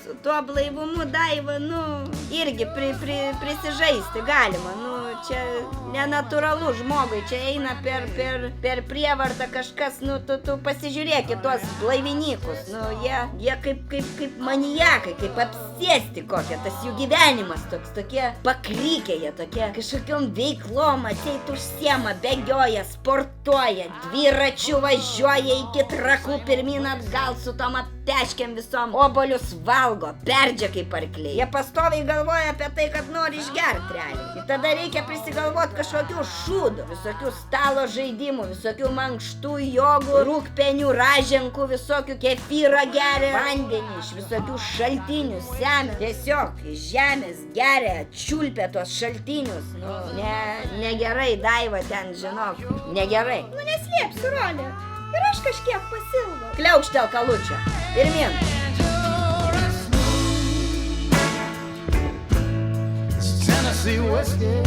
su tuo blaivumu, Daiva, irgi prisižaisti galima, čia nenatūralu žmogui, čia eina per prievartą kažkas, tu pasižiūrėk į tuos blaivinykus, jie kaip maniakai, kaip apsėsti kokie, tas jų gyvenimas tokie pakrykę, jie tokie kažkokiom veiklom, atseit užsiema, bėgioja, sportuoja, dviračiu važiuoja iki Trakų pirmyn atgal su tom apteškiam visom, obuolius valgo, perdžia kaip arkliai. Jie pastoviai galvoja apie tai, kad nori išgerti realiai. Ir tada reikia prisigalvoti kažkokių šūdų, visokių stalo žaidimų, visokių mankštų jogų, rūkpenių, raženkų, visokių kefyro geria, vandenį iš visokių šaltinių semia. Tiesiog iš žemės geria, čiulpia tuos šaltinius. Negerai, Daiva, ten, žinok, negerai. Neslėpsiu, Rolė. Ir aš kažkiek pasilgau. Kliaukštel kalučio. Pirmin. Tennessee whiskey.